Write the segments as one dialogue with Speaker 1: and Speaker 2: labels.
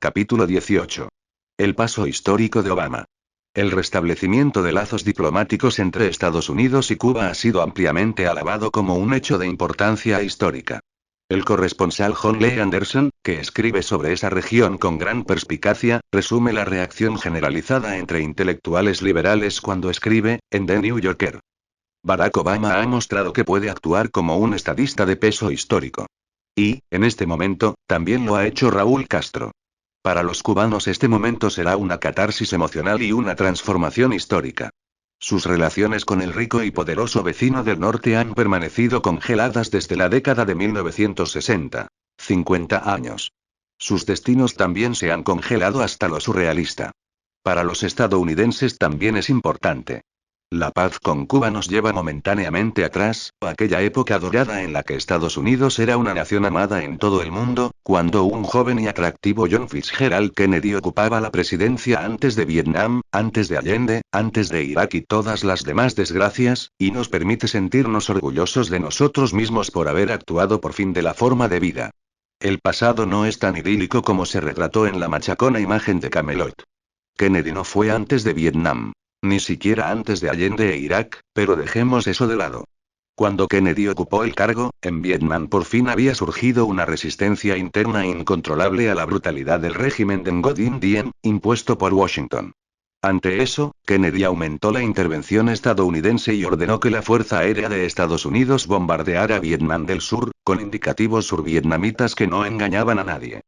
Speaker 1: Capítulo 18. El paso histórico de Obama. El restablecimiento de lazos diplomáticos entre Estados Unidos y Cuba ha sido ampliamente alabado como un hecho de importancia histórica. El corresponsal John Lee Anderson, que escribe sobre esa región con gran perspicacia, resume la reacción generalizada entre intelectuales liberales cuando escribe, en The New Yorker. Barack Obama ha mostrado que puede actuar como un estadista de peso histórico. Y, en este momento, también lo ha hecho Raúl Castro. Para los cubanos este momento será una catarsis emocional y una transformación histórica. Sus relaciones con el rico y poderoso vecino del norte han permanecido congeladas desde la década de 1960. 50 años. Sus destinos también se han congelado hasta lo surrealista. Para los estadounidenses también es importante. La paz con Cuba nos lleva momentáneamente atrás, a aquella época dorada en la que Estados Unidos era una nación amada en todo el mundo, cuando un joven y atractivo John Fitzgerald Kennedy ocupaba la presidencia antes de Vietnam, antes de Allende, antes de Irak y todas las demás desgracias, y nos permite sentirnos orgullosos de nosotros mismos por haber actuado por fin de la forma de vida. El pasado no es tan idílico como se retrató en la machacona imagen de Camelot. Kennedy no fue antes de Vietnam. Ni siquiera antes de Allende e Irak, pero dejemos eso de lado. Cuando Kennedy ocupó el cargo, en Vietnam por fin había surgido una resistencia interna incontrolable a la brutalidad del régimen de Ngo Dinh, impuesto por Washington. Ante eso, Kennedy aumentó la intervención estadounidense y ordenó que la Fuerza Aérea de Estados Unidos bombardeara Vietnam del Sur, con indicativos survietnamitas que no engañaban a nadie.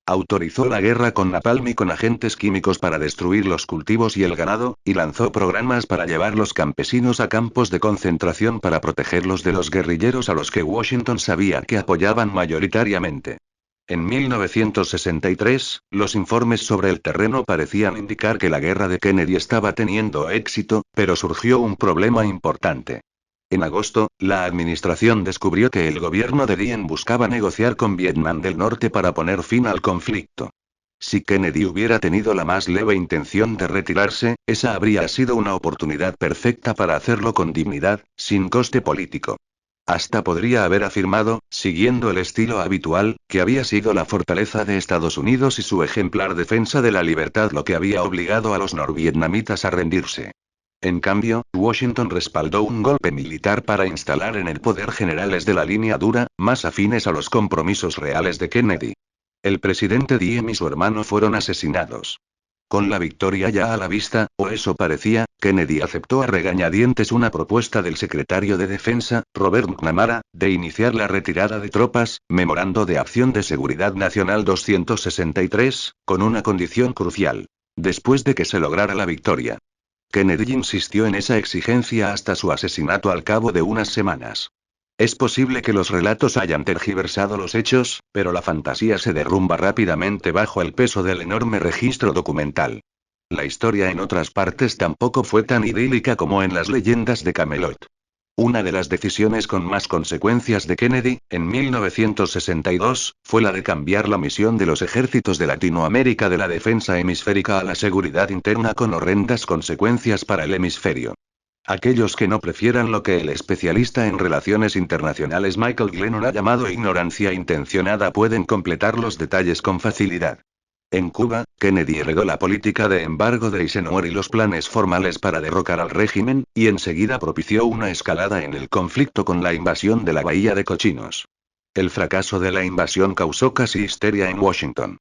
Speaker 1: Autorizó la guerra con napalm y con agentes químicos para destruir los cultivos y el ganado, y lanzó programas para llevar los campesinos a campos de concentración para protegerlos de los guerrilleros a los que Washington sabía que apoyaban mayoritariamente. En 1963, los informes sobre el terreno parecían indicar que la guerra de Kennedy estaba teniendo éxito, pero surgió un problema importante. En agosto, la administración descubrió que el gobierno de Diem buscaba negociar con Vietnam del Norte para poner fin al conflicto. Si Kennedy hubiera tenido la más leve intención de retirarse, esa habría sido una oportunidad perfecta para hacerlo con dignidad, sin coste político. Hasta podría haber afirmado, siguiendo el estilo habitual, que había sido la fortaleza de Estados Unidos y su ejemplar defensa de la libertad lo que había obligado a los norvietnamitas a rendirse. En cambio, Washington respaldó un golpe militar para instalar en el poder generales de la línea dura, más afines a los compromisos reales de Kennedy. El presidente Diem y su hermano fueron asesinados. Con la victoria ya a la vista, o eso parecía, Kennedy aceptó a regañadientes una propuesta del secretario de Defensa, Robert McNamara, de iniciar la retirada de tropas, Memorando de Acción de Seguridad Nacional 263, con una condición crucial. Después de que se lograra la victoria. Kennedy insistió en esa exigencia hasta su asesinato al cabo de unas semanas. Es posible que los relatos hayan tergiversado los hechos, pero la fantasía se derrumba rápidamente bajo el peso del enorme registro documental. La historia en otras partes tampoco fue tan idílica como en las leyendas de Camelot. Una de las decisiones con más consecuencias de Kennedy, en 1962, fue la de cambiar la misión de los ejércitos de Latinoamérica de la defensa hemisférica a la seguridad interna con horrendas consecuencias para el hemisferio. Aquellos que no prefieran lo que el especialista en relaciones internacionales Michael Glennon ha llamado ignorancia intencionada pueden completar los detalles con facilidad. En Cuba, Kennedy heredó la política de embargo de Eisenhower y los planes formales para derrocar al régimen, y enseguida propició una escalada en el conflicto con la invasión de la Bahía de Cochinos. El fracaso de la invasión causó casi histeria en Washington.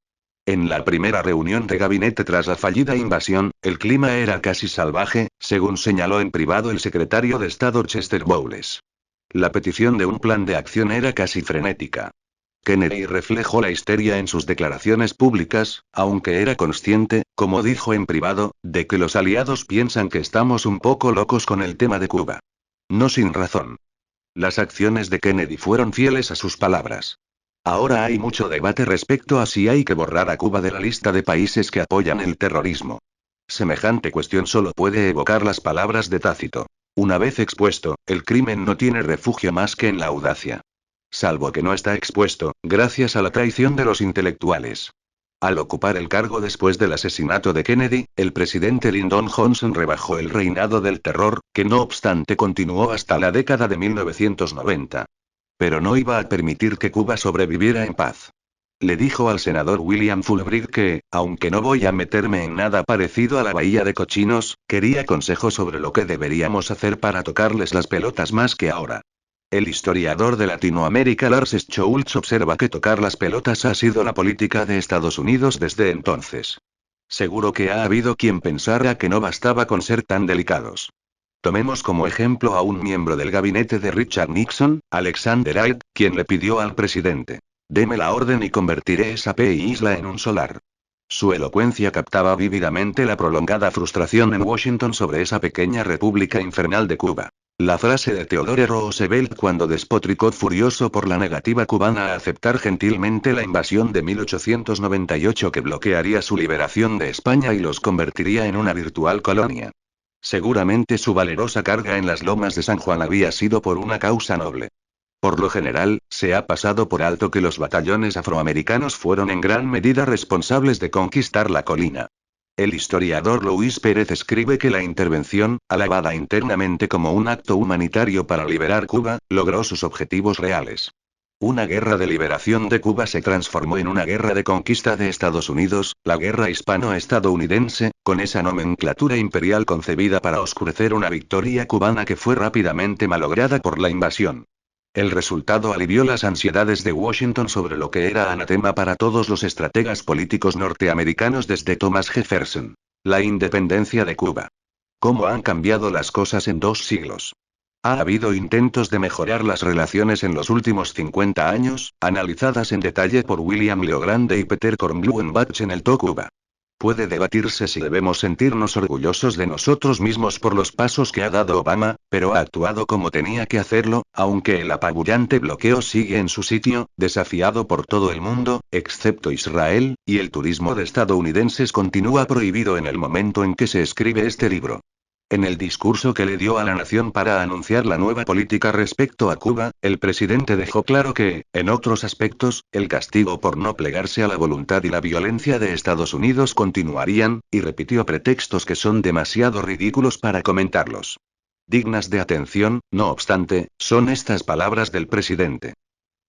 Speaker 1: En la primera reunión de gabinete tras la fallida invasión, el clima era casi salvaje, según señaló en privado el secretario de Estado Chester Bowles. La petición de un plan de acción era casi frenética. Kennedy reflejó la histeria en sus declaraciones públicas, aunque era consciente, como dijo en privado, de que los aliados piensan que estamos un poco locos con el tema de Cuba. No sin razón. Las acciones de Kennedy fueron fieles a sus palabras. Ahora hay mucho debate respecto a si hay que borrar a Cuba de la lista de países que apoyan el terrorismo. Semejante cuestión solo puede evocar las palabras de Tácito. Una vez expuesto, el crimen no tiene refugio más que en la audacia. Salvo que no está expuesto, gracias a la traición de los intelectuales. Al ocupar el cargo después del asesinato de Kennedy, el presidente Lyndon Johnson rebajó el reinado del terror, que no obstante continuó hasta la década de 1990. Pero no iba a permitir que Cuba sobreviviera en paz. Le dijo al senador William Fulbright que, aunque no voy a meterme en nada parecido a la bahía de cochinos, quería consejos sobre lo que deberíamos hacer para tocarles las pelotas más que ahora. El historiador de Latinoamérica Lars Schultz observa que tocar las pelotas ha sido la política de Estados Unidos desde entonces. Seguro que ha habido quien pensara que no bastaba con ser tan delicados. Tomemos como ejemplo a un miembro del gabinete de Richard Nixon, Alexander Haig, quien le pidió al presidente: deme la orden y convertiré esa isla en un solar. Su elocuencia captaba vívidamente la prolongada frustración en Washington sobre esa pequeña república infernal de Cuba. La frase de Theodore Roosevelt cuando despotricó furioso por la negativa cubana a aceptar gentilmente la invasión de 1898 que bloquearía su liberación de España y los convertiría en una virtual colonia. Seguramente su valerosa carga en las lomas de San Juan había sido por una causa noble. Por lo general, se ha pasado por alto que los batallones afroamericanos fueron en gran medida responsables de conquistar la colina. El historiador Luis Pérez escribe que la intervención, alabada internamente como un acto humanitario para liberar Cuba, logró sus objetivos reales. Una guerra de liberación de Cuba se transformó en una guerra de conquista de Estados Unidos, la guerra hispano-estadounidense, con esa nomenclatura imperial concebida para oscurecer una victoria cubana que fue rápidamente malograda por la invasión. El resultado alivió las ansiedades de Washington sobre lo que era anatema para todos los estrategas políticos norteamericanos desde Thomas Jefferson: la independencia de Cuba. ¿Cómo han cambiado las cosas en 2 siglos? Ha habido intentos de mejorar las relaciones en los últimos 50 años, analizadas en detalle por William Leogrande y Peter Kornblumenbach en el To Cuba. Puede debatirse si debemos sentirnos orgullosos de nosotros mismos por los pasos que ha dado Obama, pero ha actuado como tenía que hacerlo, aunque el apabullante bloqueo sigue en su sitio, desafiado por todo el mundo, excepto Israel, y el turismo de estadounidenses continúa prohibido en el momento en que se escribe este libro. En el discurso que le dio a la nación para anunciar la nueva política respecto a Cuba, el presidente dejó claro que, en otros aspectos, el castigo por no plegarse a la voluntad y la violencia de Estados Unidos continuarían, y repitió pretextos que son demasiado ridículos para comentarlos. Dignas de atención, no obstante, son estas palabras del presidente.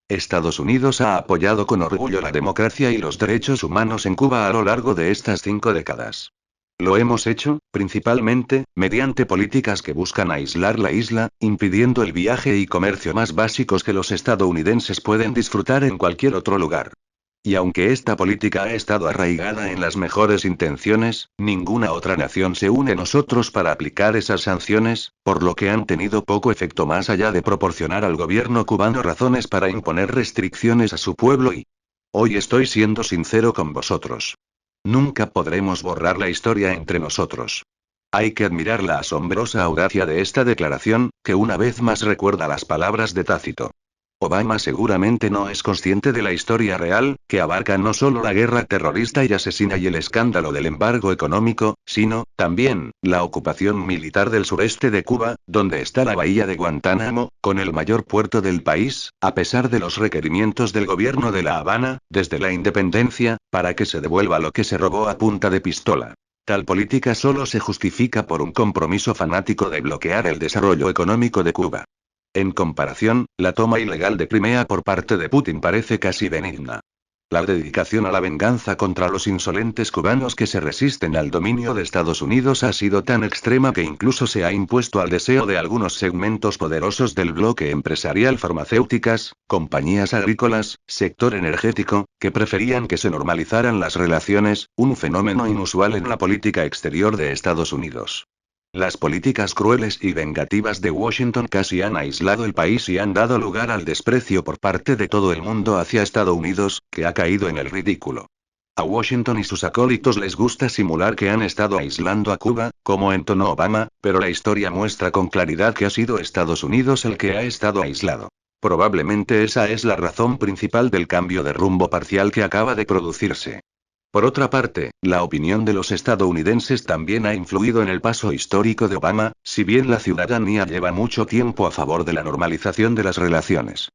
Speaker 1: Estados Unidos ha apoyado con orgullo la democracia y los derechos humanos en Cuba a lo largo de estas 5 décadas. Lo hemos hecho, principalmente, mediante políticas que buscan aislar la isla, impidiendo el viaje y comercio más básicos que los estadounidenses pueden disfrutar en cualquier otro lugar. Y aunque esta política ha estado arraigada en las mejores intenciones, ninguna otra nación se une a nosotros para aplicar esas sanciones, por lo que han tenido poco efecto más allá de proporcionar al gobierno cubano razones para imponer restricciones a su pueblo y... Hoy estoy siendo sincero con vosotros. Nunca podremos borrar la historia entre nosotros. Hay que admirar la asombrosa audacia de esta declaración, que una vez más recuerda las palabras de Tácito. Obama seguramente no es consciente de la historia real, que abarca no solo la guerra terrorista y asesina y el escándalo del embargo económico, sino, también, la ocupación militar del sureste de Cuba, donde está la bahía de Guantánamo, con el mayor puerto del país, a pesar de los requerimientos del gobierno de La Habana, desde la independencia, para que se devuelva lo que se robó a punta de pistola. Tal política solo se justifica por un compromiso fanático de bloquear el desarrollo económico de Cuba. En comparación, la toma ilegal de Crimea por parte de Putin parece casi benigna. La dedicación a la venganza contra los insolentes cubanos que se resisten al dominio de Estados Unidos ha sido tan extrema que incluso se ha impuesto al deseo de algunos segmentos poderosos del bloque empresarial: farmacéuticas, compañías agrícolas, sector energético, que preferían que se normalizaran las relaciones, un fenómeno inusual en la política exterior de Estados Unidos. Las políticas crueles y vengativas de Washington casi han aislado el país y han dado lugar al desprecio por parte de todo el mundo hacia Estados Unidos, que ha caído en el ridículo. A Washington y sus acólitos les gusta simular que han estado aislando a Cuba, como entonó Obama, pero la historia muestra con claridad que ha sido Estados Unidos el que ha estado aislado. Probablemente esa es la razón principal del cambio de rumbo parcial que acaba de producirse. Por otra parte, la opinión de los estadounidenses también ha influido en el paso histórico de Obama, si bien la ciudadanía lleva mucho tiempo a favor de la normalización de las relaciones.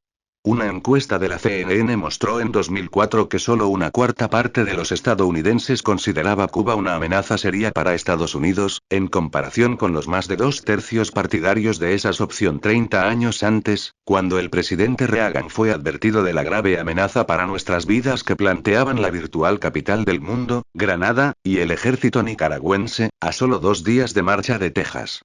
Speaker 1: Una encuesta de la CNN mostró en 2004 que solo una cuarta parte de los estadounidenses consideraba Cuba una amenaza seria para Estados Unidos, en comparación con los más de 2/3 partidarios de esa opción 30 años antes, cuando el presidente Reagan fue advertido de la grave amenaza para nuestras vidas que planteaban la virtual capital del mundo, Granada, y el ejército nicaragüense, a solo 2 días de marcha de Texas.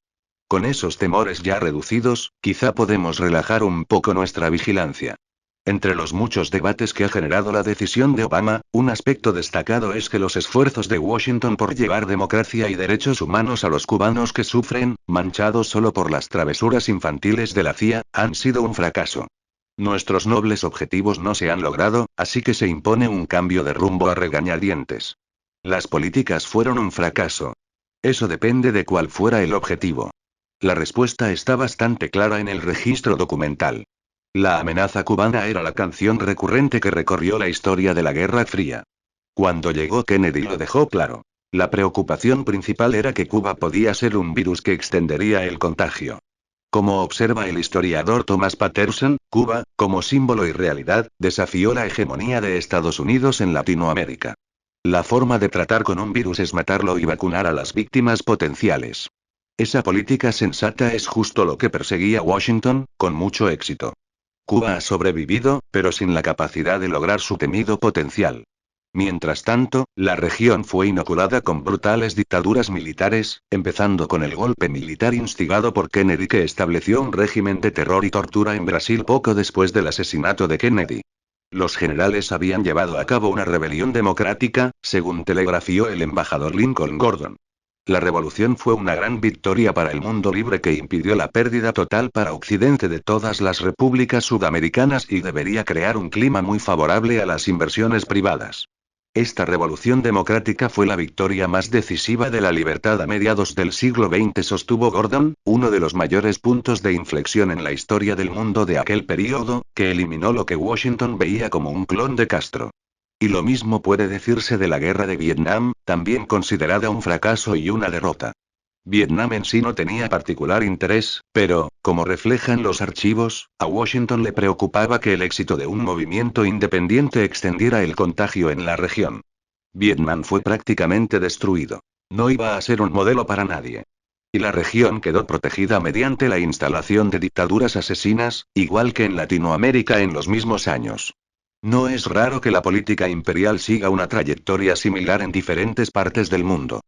Speaker 1: Con esos temores ya reducidos, quizá podemos relajar un poco nuestra vigilancia. Entre los muchos debates que ha generado la decisión de Obama, un aspecto destacado es que los esfuerzos de Washington por llevar democracia y derechos humanos a los cubanos que sufren, manchados solo por las travesuras infantiles de la CIA, han sido un fracaso. Nuestros nobles objetivos no se han logrado, así que se impone un cambio de rumbo a regañadientes. Las políticas fueron un fracaso. Eso depende de cuál fuera el objetivo. La respuesta está bastante clara en el registro documental. La amenaza cubana era la canción recurrente que recorrió la historia de la Guerra Fría. Cuando llegó Kennedy lo dejó claro. La preocupación principal era que Cuba podía ser un virus que extendería el contagio. Como observa el historiador Thomas Patterson, Cuba, como símbolo y realidad, desafió la hegemonía de Estados Unidos en Latinoamérica. La forma de tratar con un virus es matarlo y vacunar a las víctimas potenciales. Esa política sensata es justo lo que perseguía Washington, con mucho éxito. Cuba ha sobrevivido, pero sin la capacidad de lograr su temido potencial. Mientras tanto, la región fue inoculada con brutales dictaduras militares, empezando con el golpe militar instigado por Kennedy que estableció un régimen de terror y tortura en Brasil poco después del asesinato de Kennedy. Los generales habían llevado a cabo una rebelión democrática, según telegrafió el embajador Lincoln Gordon. La revolución fue una gran victoria para el mundo libre que impidió la pérdida total para Occidente de todas las repúblicas sudamericanas y debería crear un clima muy favorable a las inversiones privadas. Esta revolución democrática fue la victoria más decisiva de la libertad a mediados del siglo XX, sostuvo Gordon, uno de los mayores puntos de inflexión en la historia del mundo de aquel período, que eliminó lo que Washington veía como un clon de Castro. Y lo mismo puede decirse de la guerra de Vietnam, también considerada un fracaso y una derrota. Vietnam en sí no tenía particular interés, pero, como reflejan los archivos, a Washington le preocupaba que el éxito de un movimiento independiente extendiera el contagio en la región. Vietnam fue prácticamente destruido. No iba a ser un modelo para nadie. Y la región quedó protegida mediante la instalación de dictaduras asesinas, igual que en Latinoamérica en los mismos años. No es raro que la política imperial siga una trayectoria similar en diferentes partes del mundo.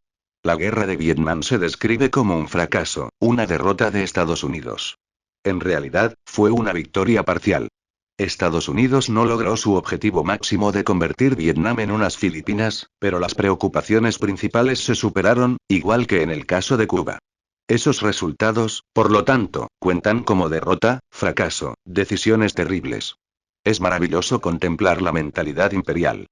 Speaker 1: La guerra de Vietnam se describe como un fracaso, una derrota de Estados Unidos. En realidad, fue una victoria parcial. Estados Unidos no logró su objetivo máximo de convertir Vietnam en unas Filipinas, pero las preocupaciones principales se superaron, igual que en el caso de Cuba. Esos resultados, por lo tanto, cuentan como derrota, fracaso, decisiones terribles. Es maravilloso contemplar la mentalidad imperial.